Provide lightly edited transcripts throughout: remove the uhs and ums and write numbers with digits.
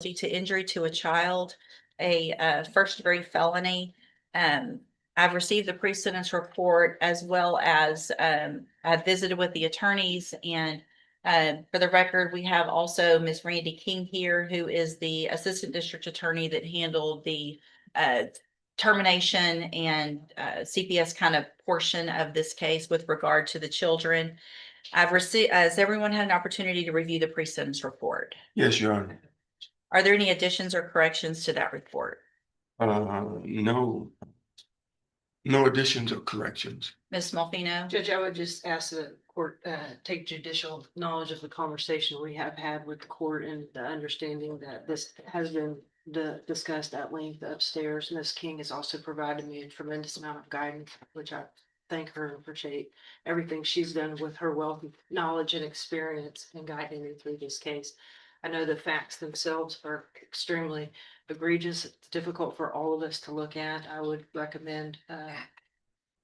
to injury to a child, a first-degree felony. I've received the pre-sentence report as well as I've visited with the attorneys, and for the record, we have also Ms. Randy King here, who is the assistant district attorney that handled the termination and CPS kind of portion of this case with regard to the children. I've received, has everyone had an opportunity to review the pre-sentence report? Yes, Your Honor. Are there any additions or corrections to that report? No. No additions or corrections. Ms. Smolfino? Judge, I would just ask the court, take judicial knowledge of the conversation we have had with the court and the understanding that this has been discussed at length upstairs. Ms. King has also provided me a tremendous amount of guidance, which I thank her and appreciate everything she's done with her wealth of knowledge and experience in guiding me through this case. I know the facts themselves are extremely egregious. It's difficult for all of us to look at. I would recommend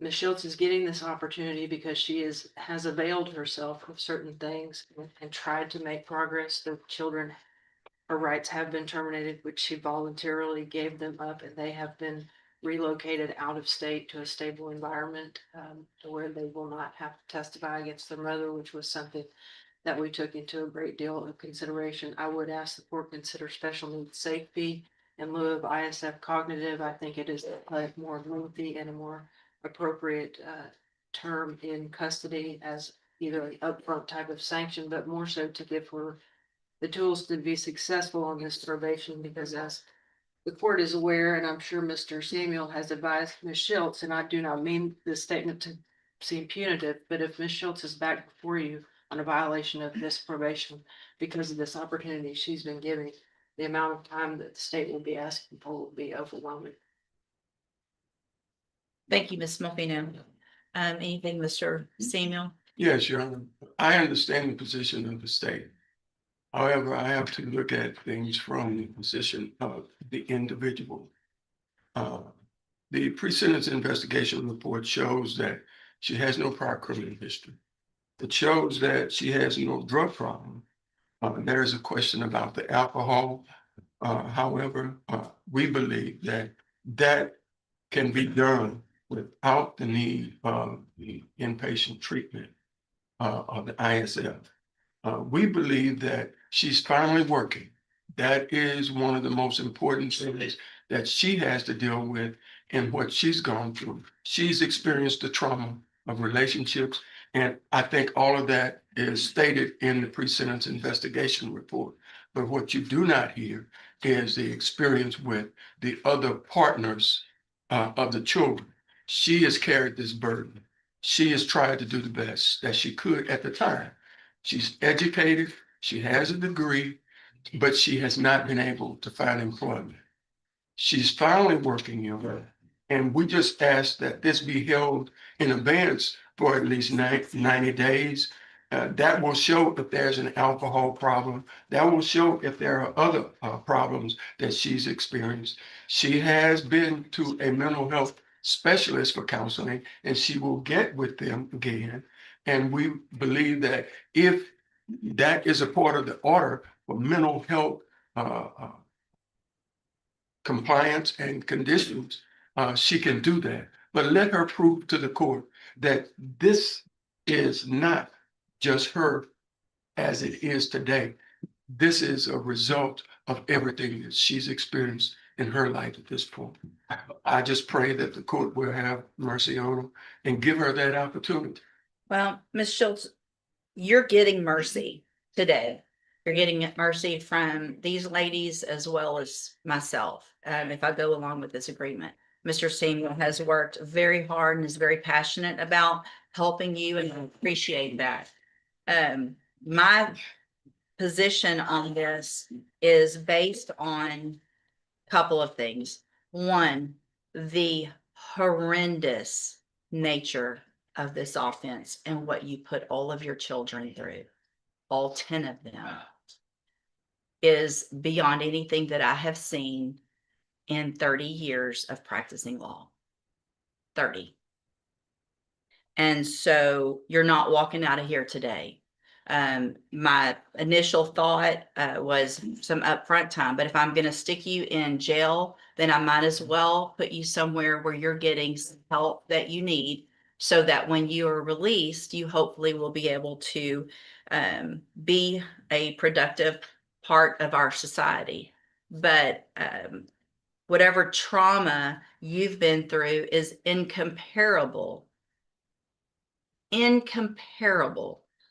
Ms. Schultz is getting this opportunity because she has availed herself of certain things and tried to make progress. The children, her rights have been terminated, which she voluntarily gave them up, and they have been relocated out of state to a stable environment to where they will not have to testify against their mother, which was something that we took into a great deal of consideration. I would ask the court consider special needs safety in lieu of ISF cognitive. I think it is a more lengthy and a more appropriate term in custody as either an upfront type of sanction, but more so to give her the tools to be successful on this probation, because as the court is aware, and I'm sure Mr. Samuel has advised Ms. Schultz, and I do not mean this statement to seem punitive, but if Ms. Schultz is back before you on a violation of this probation because of this opportunity she's been giving, the amount of time that the state will be asking for will be overwhelming. Thank you, Ms. Smolfino. Anything, Mr. Samuel? Yes, Your Honor. I understand the position of the state. However, I have to look at things from the position of the individual. The pre-sentence investigation report shows that she has no prior criminal history. It shows that she has no drug problem. There is a question about the alcohol. However, we believe that that can be done without the need of the inpatient treatment of the ISF. We believe that she's finally working. That is one of the most important things that she has to deal with in what she's gone through. She's experienced the trauma of relationships, and I think all of that is stated in the pre-sentence investigation report. But what you do not hear is the experience with the other partners of the children. She has carried this burden. She has tried to do the best that she could at the time. She's educated, she has a degree, but she has not been able to find employment. She's finally working, and we just ask that this be held in advance for at least 90 days. That will show if there's an alcohol problem. That will show if there are other problems that she's experienced. She has been to a mental health specialist for counseling, and she will get with them again. And we believe that if that is a part of the order for mental health compliance and conditions, she can do that. But let her prove to the court that this is not just her as it is today. This is a result of everything that she's experienced in her life at this point. I just pray that the court will have mercy on her and give her that opportunity. Well, Ms. Schultz, you're getting mercy today. You're getting mercy from these ladies as well as myself, if I go along with this agreement. Mr. Samuel has worked very hard and is very passionate about helping you, and I appreciate that. My position on this is based on a couple of things. One, the horrendous nature of this offense and what you put all of your children through, all 10 of them, is beyond anything that I have seen in 30 years of practicing law. 30. And so you're not walking out of here today My initial thought was some upfront time, but if I'm gonna stick you in jail, then I might as well put you somewhere where you're getting some help that you need, so that when you are released, you hopefully will be able to be a productive part of our society. But whatever trauma you've been through is incomparable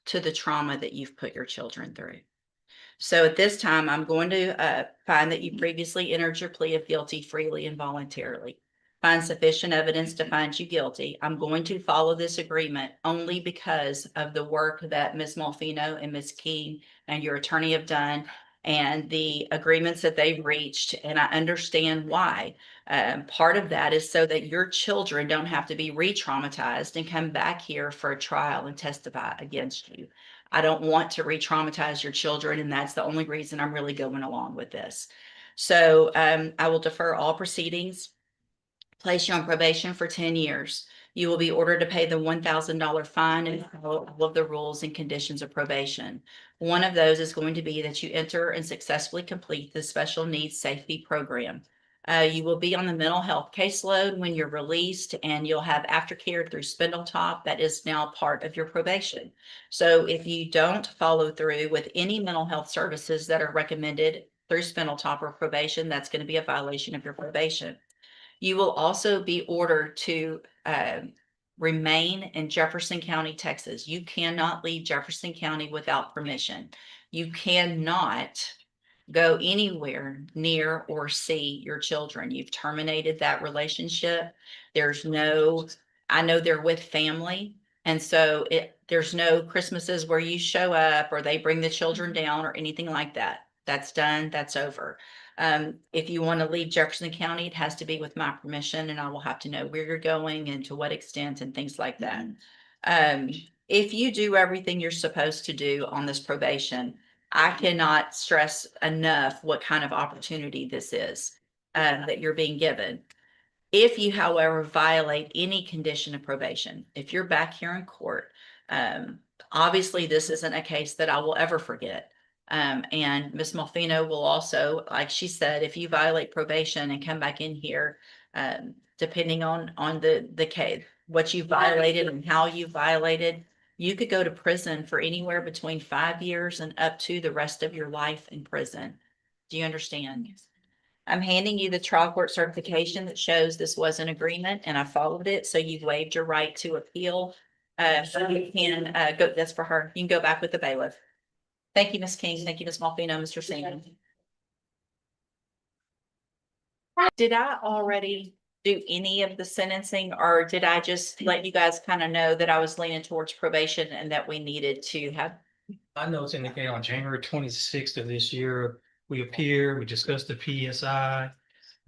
to the trauma that you've put your children through. So at this time, I'm going to find that you previously entered your plea of guilty freely and voluntarily. Find sufficient evidence to find you guilty. I'm going to follow this agreement only because of the work that Ms. Malfino and Ms. King and your attorney have done, and the agreements that they've reached, and I understand why. Part of that is so that your children don't have to be re-traumatized and come back here for a trial and testify against you. I don't want to re-traumatize your children, and that's the only reason I'm really going along with this. So I will defer all proceedings, place you on probation for 10 years. You will be ordered to pay the $1,000 fine and follow all of the rules and conditions of probation. One of those is going to be that you enter and successfully complete the special needs safety program. You will be on the mental health caseload when you're released, and you'll have aftercare through Spindletop. That is now part of your probation. So if you don't follow through with any mental health services that are recommended through Spindletop or probation, that's going to be a violation of your probation. You will also be ordered to remain in Jefferson County, Texas. You cannot leave Jefferson County without permission. You cannot go anywhere near or see your children. You've terminated that relationship. There's no, I know they're with family. And so there's no Christmases where you show up or they bring the children down or anything like that. That's done. That's over. If you want to leave Jefferson County, it has to be with my permission, and I will have to know where you're going and to what extent and things like that. If you do everything you're supposed to do on this probation, I cannot stress enough what kind of opportunity this is that you're being given. If you, however, violate any condition of probation, if you're back here in court, obviously this isn't a case that I will ever forget. And Ms. Malfino will also, like she said, if you violate probation and come back in here, depending on the case, what you violated and how you violated, you could go to prison for anywhere between 5 years and up to the rest of your life in prison. Do you understand? Yes. I'm handing you the trial court certification that shows this was an agreement and I followed it. So you've waived your right to appeal. So you can go, that's for her. You can go back with the bailiff. Thank you, Ms. King. Thank you, Ms. Malfino, Mr. Seaman. Did I already do any of the sentencing, or did I just let you guys kind of know that I was leaning towards probation and that we needed to have? I know it's indicated on January 26th of this year, we appeared, we discussed the PSI.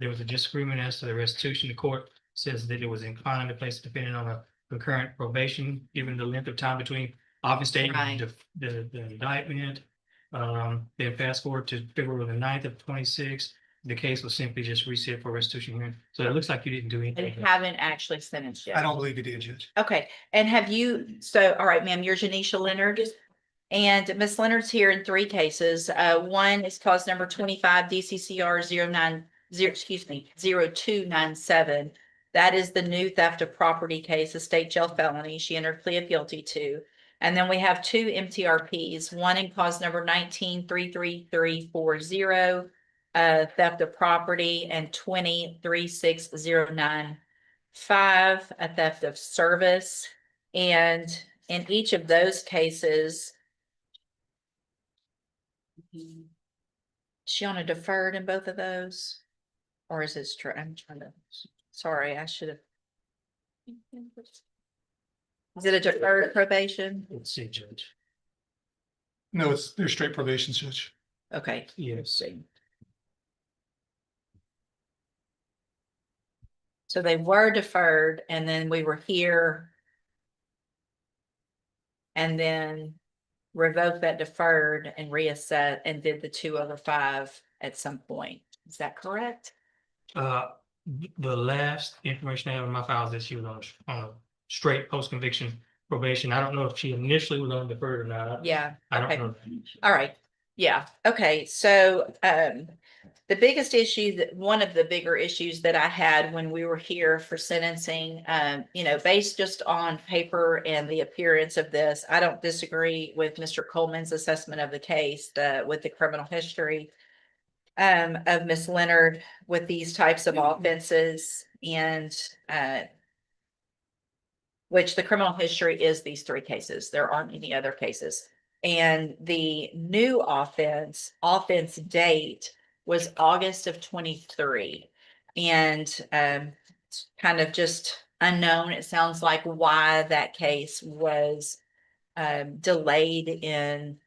There was a disagreement as to the restitution. The court says that it was inclined to place the defendant on a concurrent probation, given the length of time between office date Right. and the indictment. Then fast forward to February the 9th of 26, the case was simply just reset for restitution hearing. So it looks like you didn't do I anything. haven't actually sentenced yet. I don't believe you did, Judge. Okay, and have you, so, all right, ma'am, you're Janisha Leonard. And Ms. Leonard's here in 3 cases. One is cause number 25 DCCR 0297. That is the new theft of property case, a state jail felony. She entered plea of guilty to. And then we have 2 MTRPs, one in cause number 19-33340, theft of property, and 20-36095, a theft of service. And in each of those cases, is she on a deferred in both of those? Or is it straight? I'm trying to, sorry, I should have. Is it a deferred probation? Let's see, Judge. No, they're straight probation, Judge. Okay. Yes. So they were deferred and then we were here. And then revoked that deferred and reassessed and did the 2/5 at some point. Is that correct? The last information I have in my files is she was on a straight post conviction probation. I don't know if she initially was on deferred or not. Yeah. I okay. don't know. All right. Yeah. Okay. So, the biggest issue that one of the bigger issues that I had when we were here for sentencing, based just on paper and the appearance of this, I don't disagree with Mr. Coleman's assessment of the case, with the criminal history of Miss Leonard with these types of offenses and, which the criminal history is these three cases. There aren't any other cases. And the new offense date was August of 23. And it's kind of just unknown. It sounds like why that case was delayed in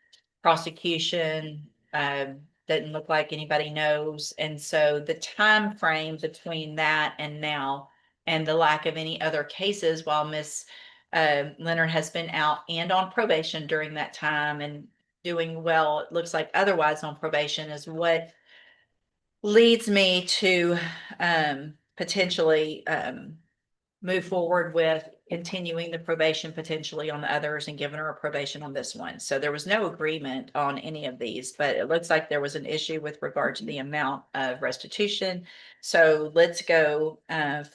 prosecution. Doesn't look like anybody knows. And so the time frame between that and now and the lack of any other cases while Miss Leonard has been out and on probation during that time and doing well, it looks like otherwise on probation is what leads me to potentially move forward with continuing the probation potentially on the others and giving her a probation on this one. So there was no agreement on any of these, but it looks like there was an issue with regard to the amount of restitution. So let's go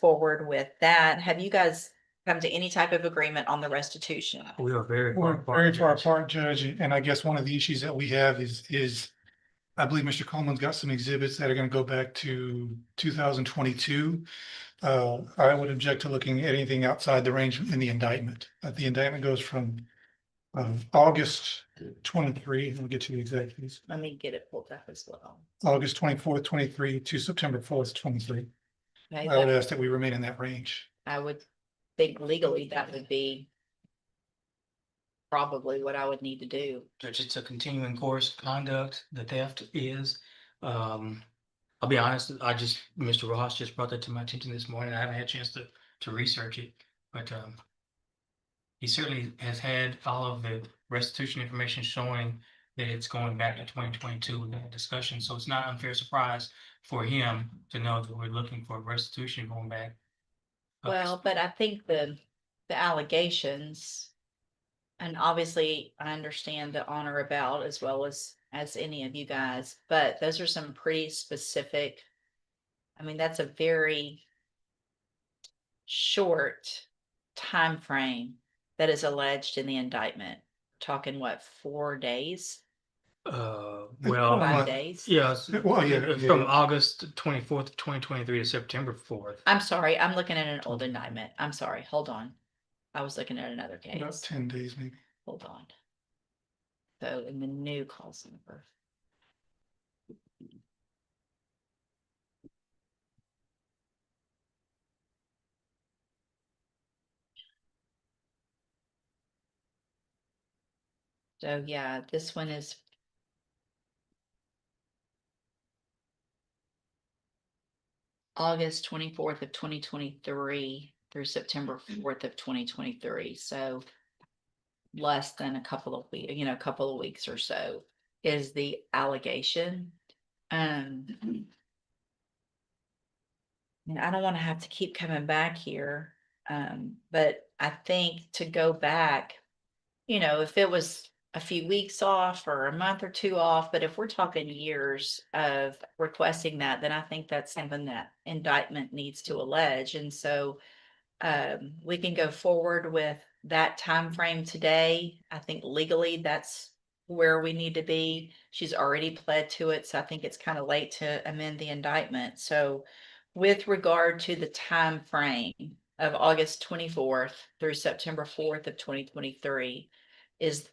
forward with that. Have you guys come to any type of agreement on the restitution? We are very far We're apart. very far Judge. apart, Judge, and I guess one of the issues that we have is I believe Mr. Coleman's got some exhibits that are gonna go back to 2022. I would object to looking at anything outside the range in the indictment. The indictment goes from August 23, we'll get to the exact dates, Let me get it pulled up as well. August 24th, 23 to September 4th, 23. Okay, I would ask that we remain in that range. I would think legally that would be probably what I would need to do. Judge, it's a continuing course of conduct. The theft is, I'll be honest, Mr. Ross just brought that to my attention this morning. I haven't had a chance to research it, but, he certainly has had all of the restitution information showing that it's going back to 2022 with that discussion. So it's not unfair surprise for him to know that we're looking for restitution going back. Well, but I think the allegations, and obviously I understand the honor about as well as any of you guys, but those are some pretty specific. I mean, that's a very short time frame that is alleged in the indictment. Talking what, 4 days, Well, 5 days? yes, Well, yeah, from yeah. August 24th, 2023 to September 4th. I'm sorry, I'm looking at an old indictment. I'm sorry, hold on. I was looking at another About case. 10 days maybe. Hold on. So in the new calls number. So yeah, this one is. August 24th of 2023 through September 4th of 2023. So less than a couple of weeks, a couple of weeks or so is the allegation. And I don't want to have to keep coming back here. But I think to go back, if it was a few weeks off or a month or two off, but if we're talking years of requesting that, then I think that's something that indictment needs to allege. And so we can go forward with that time frame today. I think legally that's where we need to be. She's already pled to it, so I think it's kind of late to amend the indictment. So with regard to the time frame of August 24th through September 4th of 2023,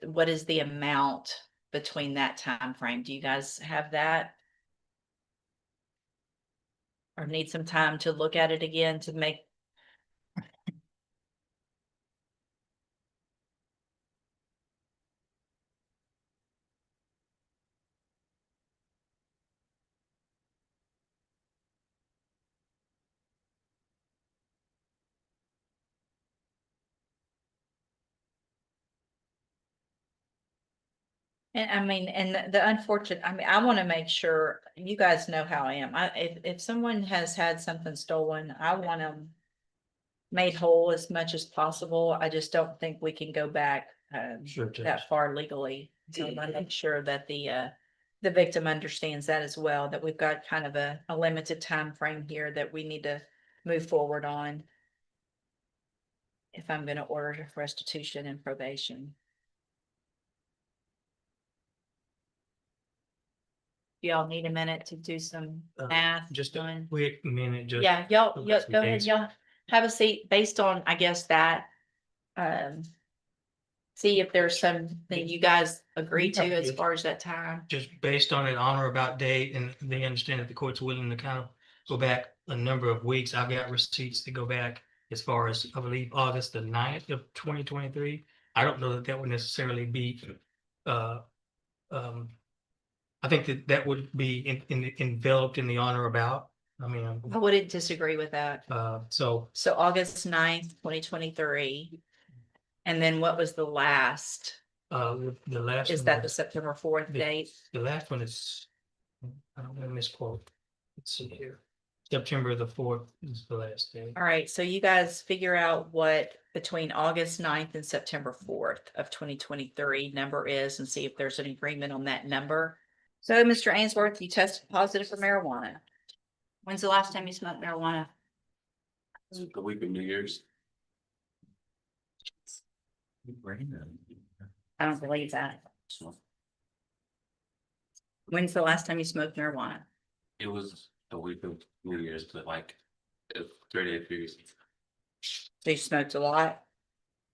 what is the amount between that time frame? Do you guys have that? Or need some time to look at it again to make? And I mean, and the unfortunate, I want to make sure you guys know how I am. If someone has had something stolen, I want them made whole as much as possible. I just don't think we can go back Sure, Judge. that far legally. So I want to make sure that the victim understands that as well, that we've got kind of a limited time frame here that we need to move forward on. If I'm gonna order restitution and probation. Y'all need a minute to do some math? Just a on- quick minute, just. Yeah, y'all, some go ahead, dates. y'all have a seat based on, I guess, that. See if there's something you guys agree to as far as that time. Just based on an honor about date, and they understand that the court's willing to kind of go back a number of weeks. I've got receipts to go back as far as, I believe, August the 9th of 2023. I don't know that that would necessarily be, I think that that would be enveloped in the honor about. I mean, I wouldn't disagree with that. so So August 9th, 2023. And then what was the last? the last. Is one that the was- September 4th the- date? The last one is, I don't want to misquote. Let's see here. September the 4th is the last day. All right, so you guys figure out what between August 9th and September 4th of 2023 number is and see if there's an agreement on that number. So, Mr. Ainsworth, you tested positive for marijuana. When's the last time you smoked marijuana? The week of New Year's. I don't believe that. When's the last time you smoked marijuana? It was the week of New Year's, but like 38 periods. So you smoked a lot?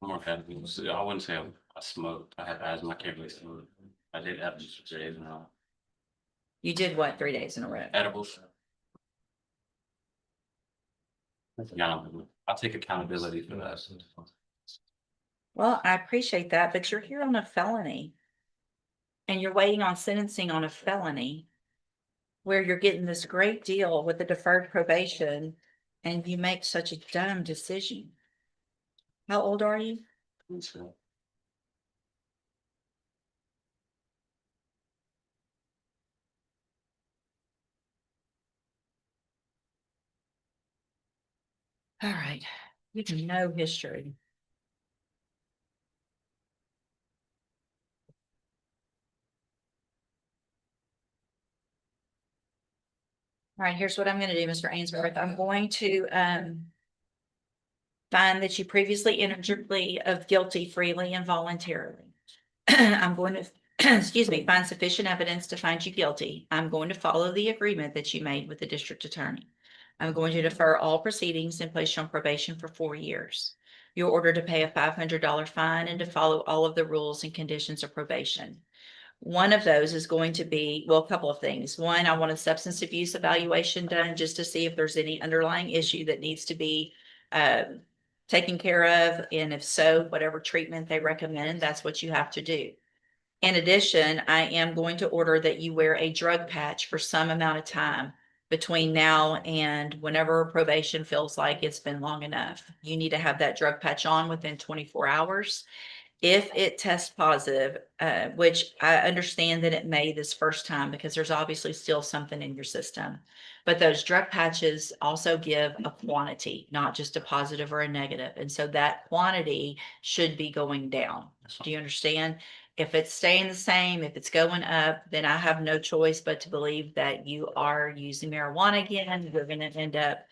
More had, I wouldn't say I smoked. I had asthma. I can't really smoke. I did have just 3 days in a row. You did what, 3 days in a row? Edibles. Yeah, I take accountability for that. Well, I appreciate that, but you're here on a felony. And you're waiting on sentencing on a felony. Where you're getting this great deal with the deferred probation and you make such a dumb decision. How old are you? So, All right, you have no history. All right, here's what I'm gonna do, Mr. Ainsworth. I'm going to find that you previously entered your plea of guilty freely and voluntarily. I'm going to, excuse me, find sufficient evidence to find you guilty. I'm going to follow the agreement that you made with the district attorney. I'm going to defer all proceedings and place you on probation for 4 years. You're ordered to pay a $500 fine and to follow all of the rules and conditions of probation. One of those is going to be, well, a couple of things. One, I want a substance abuse evaluation done just to see if there's any underlying issue that needs to be taken care of. And if so, whatever treatment they recommend, that's what you have to do. In addition, I am going to order that you wear a drug patch for some amount of time between now and whenever probation feels like it's been long enough. You need to have that drug patch on within 24 hours. If it tests positive, which I understand that it may this first time because there's obviously still something in your system. But those drug patches also give a quantity, not just a positive or a negative. And so that quantity should be going down. Do you understand? If it's staying the same, if it's going up, then I have no choice but to believe that you are using marijuana again. We're going to end up,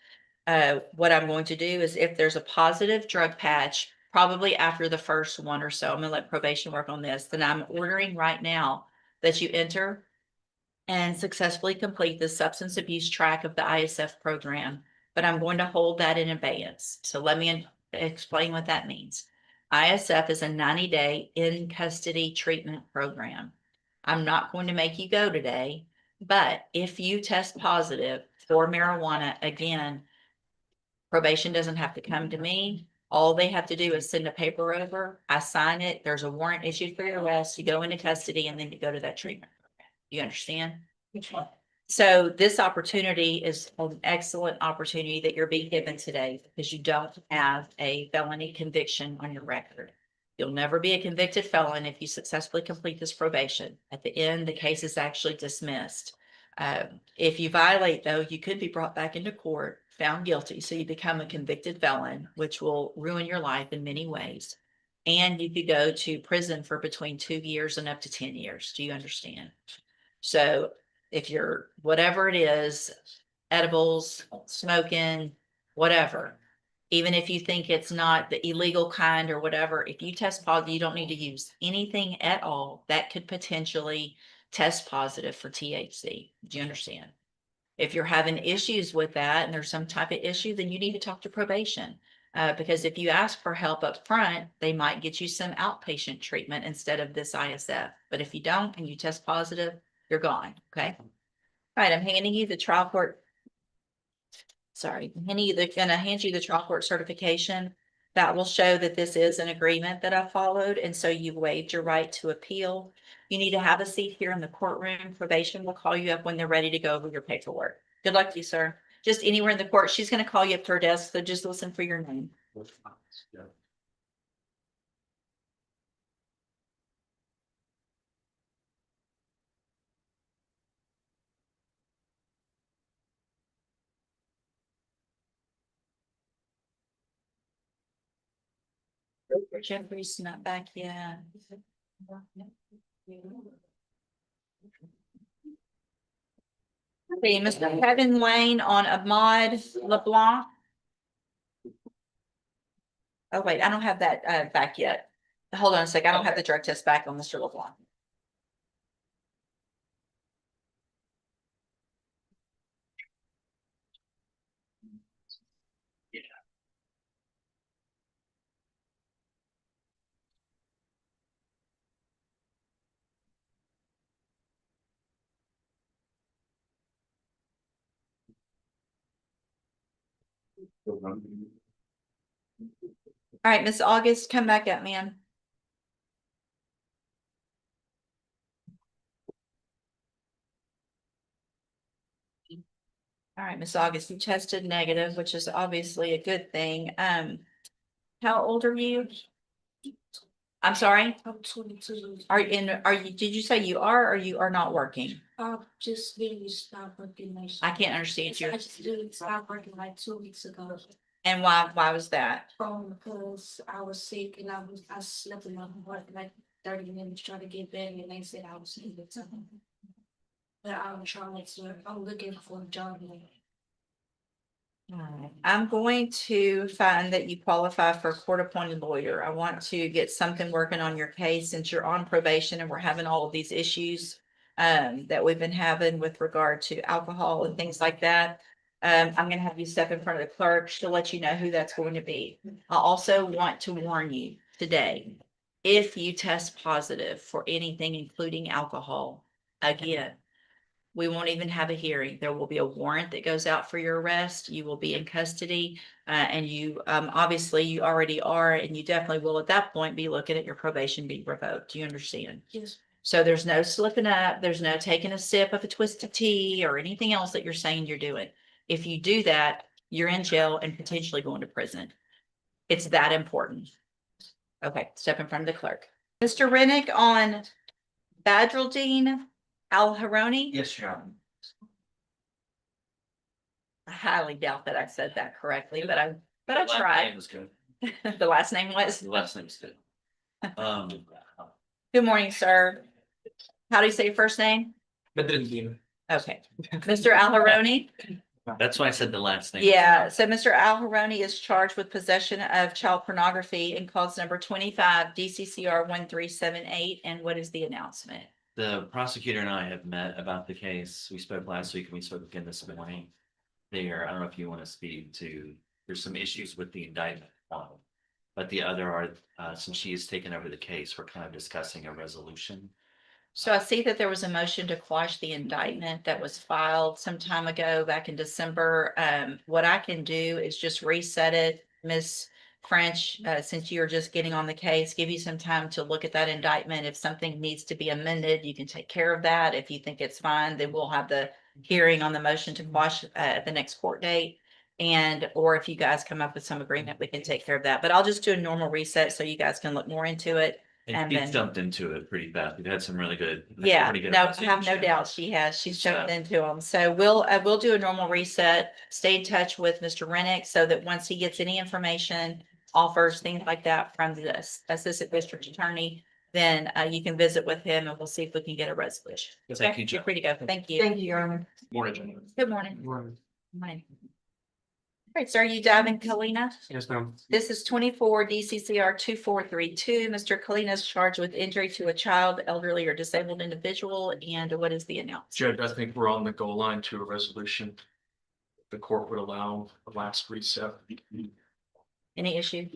what I'm going to do is if there's a positive drug patch, probably after the first one or so, I'm gonna let probation work on this, then I'm ordering right now that you enter and successfully complete the substance abuse track of the ISF program, but I'm going to hold that in abeyance. So let me explain what that means. ISF is a 90-day in custody treatment program. I'm not going to make you go today, but if you test positive for marijuana, again, probation doesn't have to come to me. All they have to do is send a paper over. I sign it. There's a warrant issued for your arrest. You go into custody and then you go to that treatment program. You understand? So this opportunity is an excellent opportunity that you're being given today because you don't have a felony conviction on your record. You'll never be a convicted felon if you successfully complete this probation. At the end, the case is actually dismissed. If you violate though, you could be brought back into court, found guilty, so you become a convicted felon, which will ruin your life in many ways. And you could go to prison for between 2 years and up to 10 years. Do you understand? So if you're, whatever it is, edibles, smoking, whatever, even if you think it's not the illegal kind or whatever, if you test positive, you don't need to use anything at all that could potentially test positive for THC. Do you understand? If you're having issues with that and there's some type of issue, then you need to talk to probation. Because if you ask for help up front, they might get you some outpatient treatment instead of this ISF. But if you don't and you test positive, you're gone. Okay. All right. I'm handing you the trial court. Sorry, gonna hand you the trial court certification. That will show that this is an agreement that I followed, and so you waived your right to appeal. You need to have a seat here in the courtroom. Probation will call you up when they're ready to go over your paperwork. Good luck to you, sir. Just anywhere in the court. She's gonna call you up to her desk, so just listen for your name. Jeffrey's not back yet. Okay, Mr. Kevin Lane on Ahmad LeBlanc. Oh, wait, I don't have that back yet. Hold on a sec. I don't have the drug test back on Mr. LeBlanc. All right, Miss August, come back up, ma'am. All right, Miss August, you tested negative, which is obviously a good thing. How old are you? I'm sorry? I'm 22. Are you, did you say you are or you are not working? Just literally stopped working like. I can't understand you. I just literally stopped working like 2 weeks ago. And why was that? Because I was sick and I slept in my work like 30 minutes trying to get better and they said I was sick. But I'm looking for a job now. Alright, I'm going to find that you qualify for a court-appointed lawyer. I want to get something working on your case since you're on probation and we're having all of these issues that we've been having with regard to alcohol and things like that. I'm gonna have you step in front of the clerk. She'll let you know who that's going to be. I also want to warn you today, if you test positive for anything, including alcohol, again, we won't even have a hearing. There will be a warrant that goes out for your arrest. You will be in custody. And you, obviously you already are, and you definitely will at that point be looking at your probation being revoked. Do you understand? Yes. So there's no slipping up. There's no taking a sip of a twisted tea or anything else that you're saying you're doing. If you do that, you're in jail and potentially going to prison. It's that important. Okay, step in front of the clerk. Mr. Rennick on Badreldine Al-Haroni? Yes, Your Honor. I highly doubt that I said that correctly, but I The last name tried. was good. The last name was? The last name's good. Good morning, sir. How do you say your first name? Badreddin. Okay, Mr. Al-Haroni? That's why I said the last name. Yeah, so Mr. Al-Haroni is charged with possession of child pornography in cause number 25 DCCR 1378. And what is the announcement? The prosecutor and I have met about the case. We spoke last week and we spoke again this morning. There, I don't know if you want to speak to, there's some issues with the indictment. One, but the other are, since she has taken over the case, we're kind of discussing a resolution. So I see that there was a motion to quash the indictment that was filed some time ago, back in December. What I can do is just reset it, Ms. French, since you're just getting on the case, give you some time to look at that indictment. If something needs to be amended, you can take care of that. If you think it's fine, then we'll have the hearing on the motion to quash at the next court date. And, or if you guys come up with some agreement, we can take care of that. But I'll just do a normal reset so you guys can look more into it. And then- he's jumped into it pretty fast. We've had some really good. Yeah, pretty good no, I have no doubt she has. She's jumped into them. So we'll do a normal reset. Stay in touch with Mr. Rennick so that once he gets any information, offers, things like that from the assistant district attorney, then you can visit with him and we'll see if we can get a resolution. Thank Okay, you, you're Judge. free to go. Thank you. Thank you, Your Honor. Morning. Good morning. Morning. All right, so are you diving, Kalina? Yes, ma'am. This is 24 DCCR 2432. Mr. Kalina is charged with injury to a child, elderly or disabled individual. And what is the announcement? Judge, I think we're on the goal line to a resolution. The court would allow the last reset. Any issue?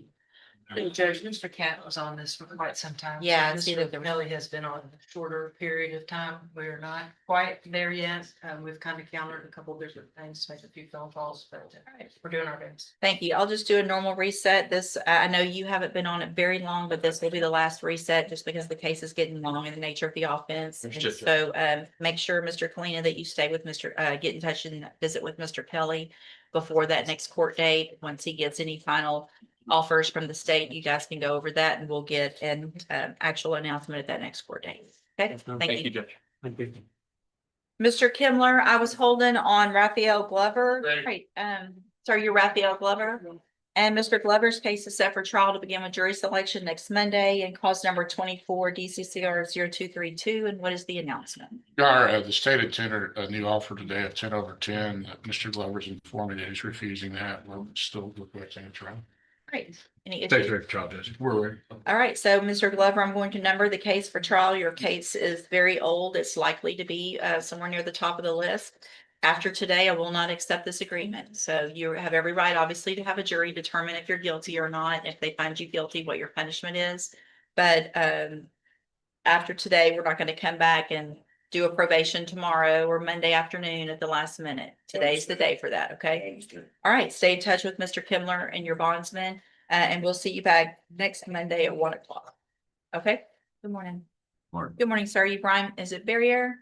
Judge, Mr. Cat was on this for quite some time. so Yeah, I see Mr. that there- Kelly has been on a shorter period of time. We're not quite there yet. We've kind of countered a couple different things, made a few phone calls, but we're doing our best. Thank you. I'll just do a normal reset. This, I know you haven't been on it very long, but this will be the last reset just because the case is getting long in the nature of the offense. And Understood. so make sure, Mr. Kalina, that you stay with get in touch and visit with Mr. Kelly before that next court date. Once he gets any final offers from the state, you guys can go over that and we'll get an actual announcement at that next court date. Okay, thank you. Judge. Thank you. Mr. Kimler, I was holding on Raphael Glover. Right, so you're Raphael Glover? And Mr. Glover's case is set for trial to begin with jury selection next Monday and cause number 24 DCCR 0232. And what is the announcement? Your Honor, the state had tendered a new offer today of 10/10. Mr. Glover's informing that he's refusing that. We're still requesting a trial. Great. Any State's issues? ready for trial, Judge. We're ready. All right, so Mr. Glover, I'm going to number the case for trial. Your case is very old. It's likely to be somewhere near the top of the list. After today, I will not accept this agreement. So you have every right, obviously, to have a jury determine if you're guilty or not. If they find you guilty, what your punishment is. But after today, we're not going to come back and do a probation tomorrow or Monday afternoon at the last minute. Today's the day for that, okay? All right, stay in touch with Mr. Kimler and your bondsman, and we'll see you back next Monday at 1 o'clock. Okay, good morning. Morning. Good morning, sir. You Brian, is it Barrier?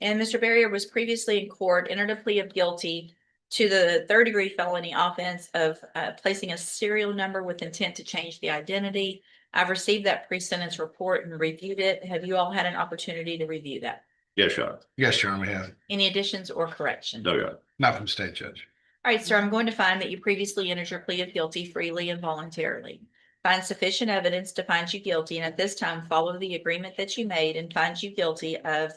And Mr. Barrier was previously in court, entered a plea of guilty to the third-degree felony offense of placing a serial number with intent to change the identity. I've received that pre-sentence report and reviewed it. Have you all had an opportunity to review that? Yes, Your Honor. Yes, Your Honor, we have. Any additions or corrections? No, Your Honor. Not from state, Judge. All right, sir, I'm going to find that you previously entered your plea of guilty freely and voluntarily. Find sufficient evidence to find you guilty, and at this time, follow the agreement that you made and find you guilty of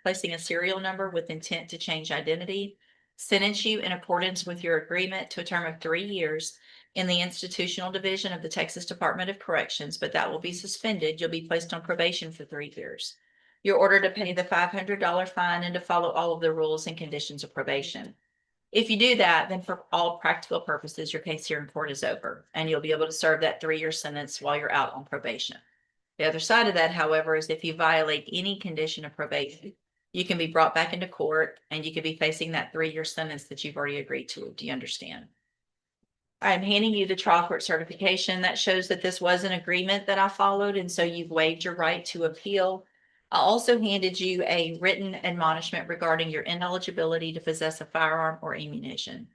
placing a serial number with intent to change identity. Sentence you in accordance with your agreement to a term of 3 years in the institutional division of the Texas Department of Corrections, but that will be suspended. You'll be placed on probation for 3 years. You're ordered to pay the $500 fine and to follow all of the rules and conditions of probation. If you do that, then for all practical purposes, your case here in court is over and you'll be able to serve that 3-year sentence while you're out on probation. The other side of that, however, is if you violate any condition of probation, you can be brought back into court and you could be facing that 3-year sentence that you've already agreed to. Do you understand? I'm handing you the trial court certification that shows that this was an agreement that I followed, and so you've waived your right to appeal. I also handed you a written admonishment regarding your ineligibility to possess a firearm or ammunition.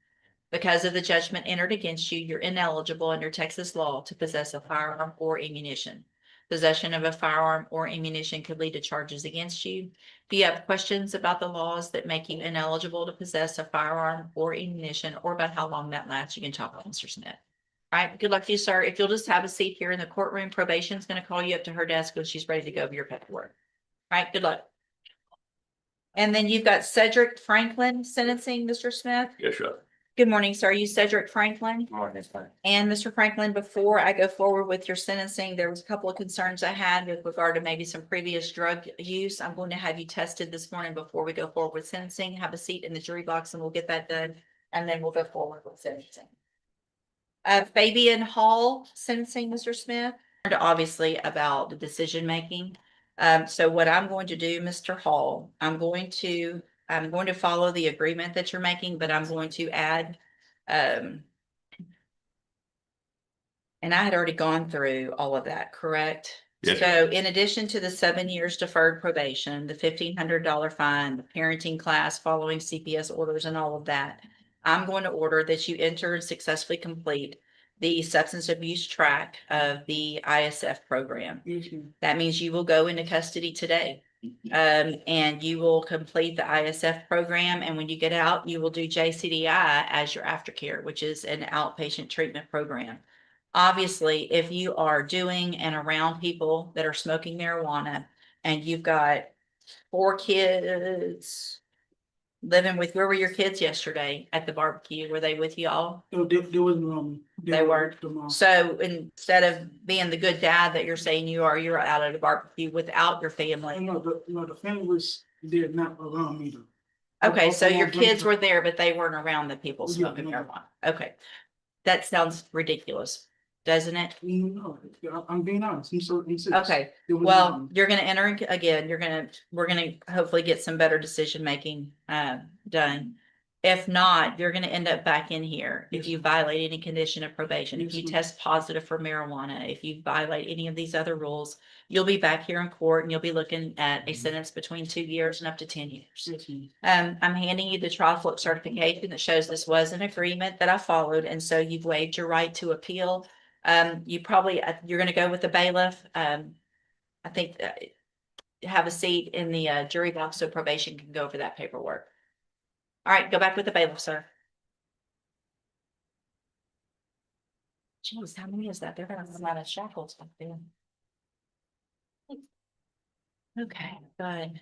Because of the judgment entered against you, you're ineligible under Texas law to possess a firearm or ammunition. Possession of a firearm or ammunition could lead to charges against you. If you have questions about the laws that make you ineligible to possess a firearm or ammunition, or about how long that lasts, you can talk to Mr. Smith. All right, good luck to you, sir. If you'll just have a seat here in the courtroom, probation is going to call you up to her desk when she's ready to go over your paperwork. All right, good luck. And then you've got Cedric Franklin sentencing, Mr. Smith. Yes, Your Honor. Good morning, sir. You Cedric Franklin. Morning, fine. And Mr. Franklin, before I go forward with your sentencing, there was a couple of concerns I had with regard to maybe some previous drug use. I'm going to have you tested this morning before we go forward with sentencing. Have a seat in the jury box and we'll get that done. And then we'll go forward with sentencing. Fabian Hall sentencing, Mr. Smith, obviously about the decision making. So what I'm going to do, Mr. Hall, I'm going to follow the agreement that you're making, but I'm going to add, and I had already gone through all of that, correct? Yes. So in addition to the 7 years deferred probation, the $1,500 fine, the parenting class following CPS orders and all of that, I'm going to order that you enter and successfully complete the substance abuse track of the ISF program. Yes, ma'am. That means you will go into custody today. And you will complete the ISF program, and when you get out, you will do JCDI as your aftercare, which is an outpatient treatment program. Obviously, if you are doing and around people that are smoking marijuana and you've got 4 kids living with, where were your kids yesterday at the barbecue? Were they with you all? No, there was They were. the mom. So instead of being the good dad that you're saying you are, you're out at a barbecue without your family. No, the family was there, not around me though. Okay, so your Also, kids were there, but they weren't around the people Yeah, smoking no. marijuana. Okay. That sounds ridiculous, doesn't it? No, I'm being honest. I'm serious. Okay, There was well, none. you're gonna enter again, we're gonna hopefully get some better decision making done. If not, you're gonna end up back in here if Yes, you ma'am. violate any condition of probation, if Yes, you ma'am. test positive for marijuana, if you violate any of these other rules, you'll be back here in court and you'll be looking at a Mhm. sentence between 2 years and up to 10 years. Yes, ma'am. I'm handing you the trial court certification that shows this was an agreement that I followed, and so you've waived your right to appeal. You probably, you're gonna go with the bailiff. I think have a seat in the jury box so probation can go over that paperwork. All right, go back with the bailiff, sir. Jeez, how many is that? They're gonna have a lot of shackles back there. Okay, good.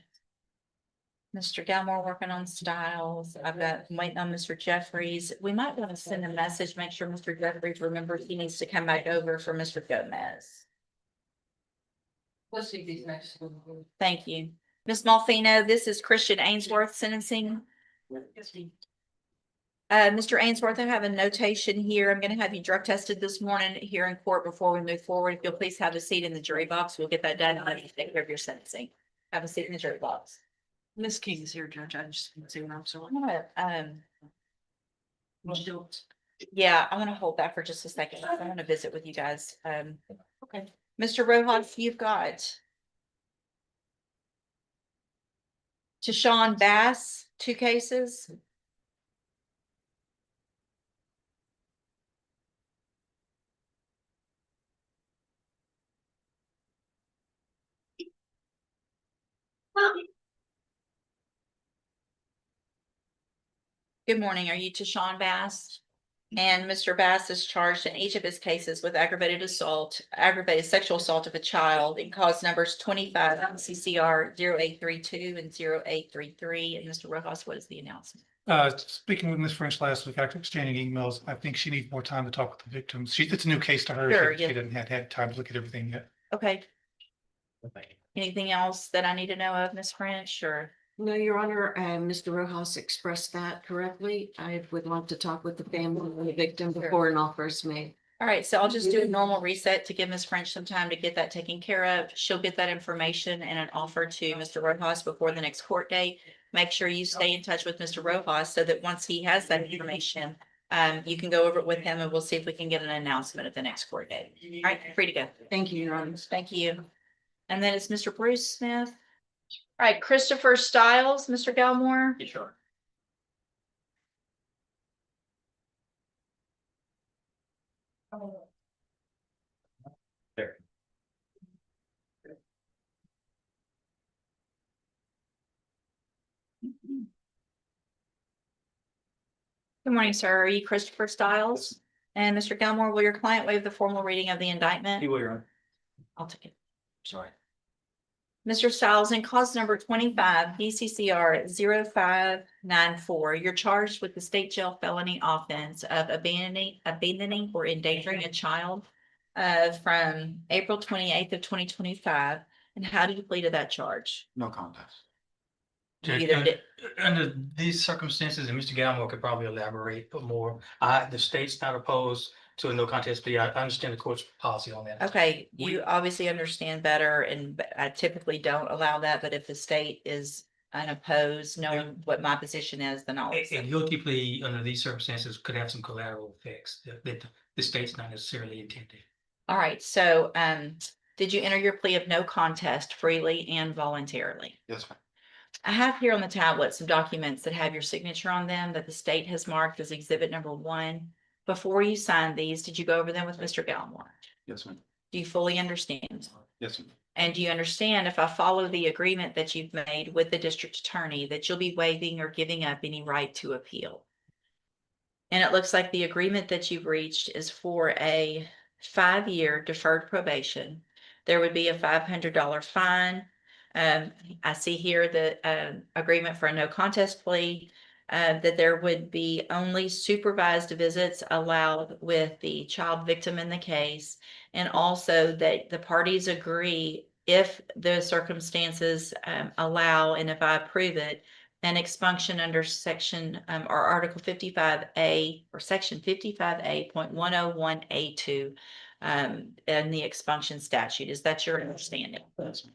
Mr. Galmore working on styles. I'm waiting on Mr. Jeffries. We might want to send a message, make sure Mr. Jeffries remembers he needs to come back over for Mr. Gomez. Let's see these next. Thank you. Ms. Malfino, this is Christian Ainsworth sentencing. Mr. Ainsworth, I have a notation here. I'm gonna have you drug tested this morning here in court before we move forward. If you'll please have a seat in the jury box, we'll get that done and let you take care of your sentencing. Have a seat in the jury box. Miss King is here, Judge. I just want to say what I'm sorry. I'm gonna, yeah, I want to hold that for just a second. I want to visit with you guys. Okay. Mr. Rojas, you've got Tashawn Bass, 2 cases. Good morning. Are you Tashawn Bass? And Mr. Bass is charged in each of his cases with aggravated assault, aggravated sexual assault of a child in cause numbers 25 CCR 0832 and 0833. And Mr. Rojas, what is the announcement? Speaking with Ms. French last week, after exchanging emails, I think she needs more time to talk with the victims. It's a new case to her. Sure, She yeah. didn't have had time to look at everything yet. Okay. Anything else that I need to know of, Ms. French, or? No, Your Honor, Mr. Rojas expressed that correctly. I would like to talk with the family and the victim before an offer is made. All right, so I'll just do a normal reset to give Ms. French some time to get that taken care of. She'll get that information and an offer to Mr. Rojas before the next court date. Make sure you stay in touch with Mr. Rojas so that once he has that information, you can go over it with him and we'll see if we can get an announcement at the next court date. All right, free to go. Thank you, Your Honor. Thank you. And then it's Mr. Bruce Smith. All right, Christopher Stiles, Mr. Galmore. Sure. There. Good morning, sir. Are you Christopher Stiles? And Mr. Galmore, will your client waive the formal reading of the indictment? You will, Your Honor. I'll take it. Sorry. Mr. Stiles, in cause number 25, DCCR 0594, you're charged with the state jail felony offense of abandoning or endangering a child from April 28th of 2025. And how do you plead to that charge? No contest. You Judge, either did- under these circumstances, and Mr. Galmore could probably elaborate more, the state's not opposed to a no contest plea. I understand the court's policy on that. Okay, you obviously understand better, and I typically don't allow that, but if the state is unopposed, knowing what my position is, then I'll. A accept it. guilty plea under these circumstances could have some collateral effects that the state's not necessarily intended. All right, so did you enter your plea of no contest freely and voluntarily? Yes, ma'am. I have here on the tablet some documents that have your signature on them that the state has marked as exhibit number 1. Before you signed these, did you go over them with Mr. Gallimore? Yes, ma'am. Do you fully understand? Yes, ma'am. And do you understand if I follow the agreement that you've made with the district attorney, that you'll be waiving or giving up any right to appeal? And it looks like the agreement that you've reached is for a 5-year deferred probation. There would be a $500 fine. I see here the agreement for a no contest plea, that there would be only supervised visits allowed with the child victim in the case. And also that the parties agree, if the circumstances allow, and if I approve it, an expunction under section or Article 55A or Section 55A.101A2 in the expunction statute. Is that your understanding? Yes, ma'am.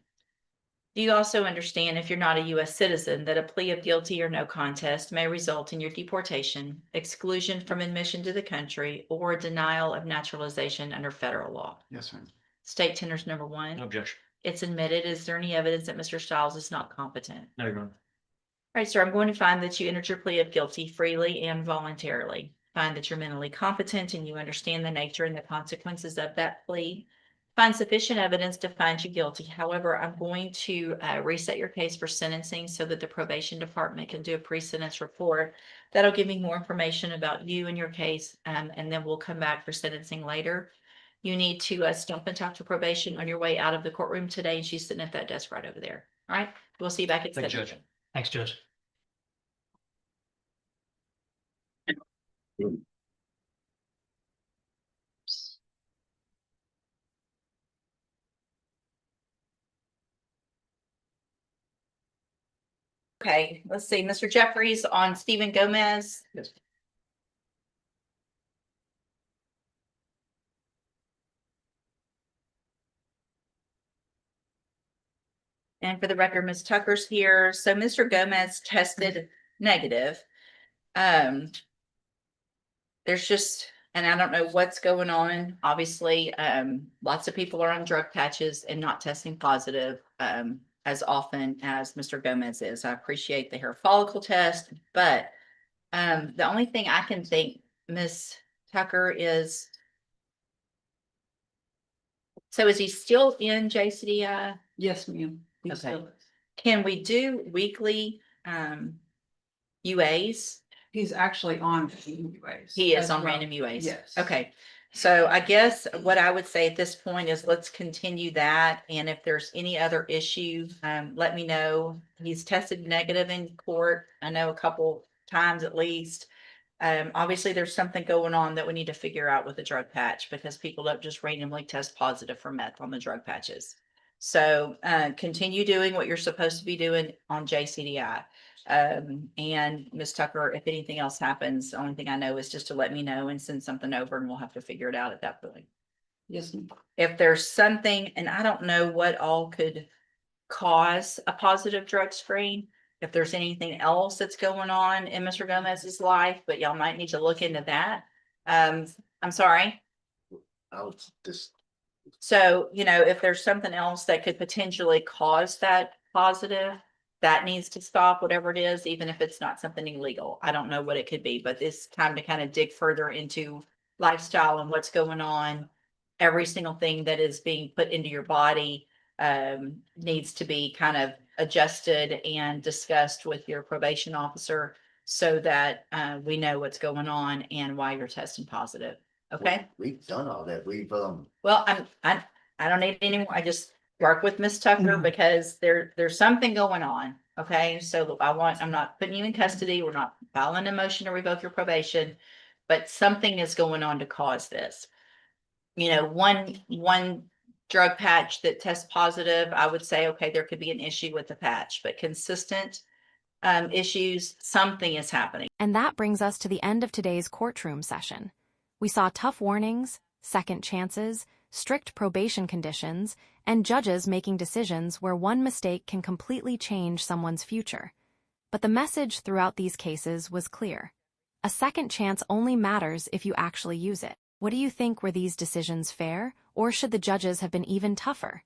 Do you also understand, if you're not a U.S. citizen, that a plea of guilty or no contest may result in your deportation, exclusion from admission to the country, or denial of naturalization under federal law? Yes, ma'am. State tenders number one. No objection. It's admitted. Is there any evidence that Mr. Stiles is not competent? No, Your Honor. All right, sir, I'm going to find that you entered your plea of guilty freely and voluntarily. Find that you're mentally competent and you understand the nature and the consequences of that plea. Find sufficient evidence to find you guilty. However, I'm going to reset your case for sentencing so that the probation department can do a pre-sentence report. That'll give me more information about you and your case, and then we'll come back for sentencing later. You need to stop and talk to probation on your way out of the courtroom today, and she's sitting at that desk right over there. All right, we'll see you back at Thank you, Judge. sentencing. Thanks, Judge. Okay, let's see, Mr. Jeffries on Stephen Gomez. Yes. And for the record, Ms. Tucker's here. So Mr. Gomez tested negative. There's just, and I don't know what's going on. Obviously, lots of people are on drug patches and not testing positive as often as Mr. Gomez is. I appreciate the hair follicle test, but the only thing I can think, Ms. Tucker, is, so is he still in JCDI? Yes, ma'am. He Okay. still is. Can we do weekly UAs? He's actually on UAs. He is as on well. random UAs. Yes. Okay, so I guess what I would say at this point is let's continue that. And if there's any other issue, let me know. He's tested negative in court. I know a couple times at least. Obviously there's something going on that we need to figure out with the drug patch, because people don't just randomly test positive for meth on the drug patches. So continue doing what you're supposed to be doing on JCDI. And Ms. Tucker, if anything else happens, the only thing I know is just to let me know and send something over, and we'll have to figure it out at that point. Yes, ma'am. If there's something, and I don't know what all could cause a positive drug screen, if there's anything else that's going on in Mr. Gomez's life, but y'all might need to look into that. I'm sorry. I'll just. So, if there's something else that could potentially cause that positive, that needs to stop, whatever it is, even if it's not something illegal. I don't know what it could be, but it's time to kind of dig further into lifestyle and what's going on. Every single thing that is being put into your body needs to be kind of adjusted and discussed with your probation officer so that we know what's going on and why you're testing positive. Okay. We've done all that. We've, Well, I don't need any more. I just work with Miss Tucker because there's something going on. Okay. So I'm not putting you in custody. We're not filing a motion to revoke your probation, but something is going on to cause this. One drug patch that tests positive, I would say, okay, there could be an issue with the patch, but consistent issues, something is happening. And that brings us to the end of today's courtroom session. We saw tough warnings, second chances, strict probation conditions, and judges making decisions where one mistake can completely change someone's future. But the message throughout these cases was clear. A second chance only matters if you actually use it. What do you think? Were these decisions fair, or should the judges have been even tougher?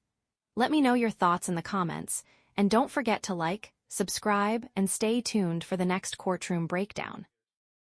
Let me know your thoughts in the comments, and don't forget to like, subscribe, and stay tuned for the next courtroom breakdown.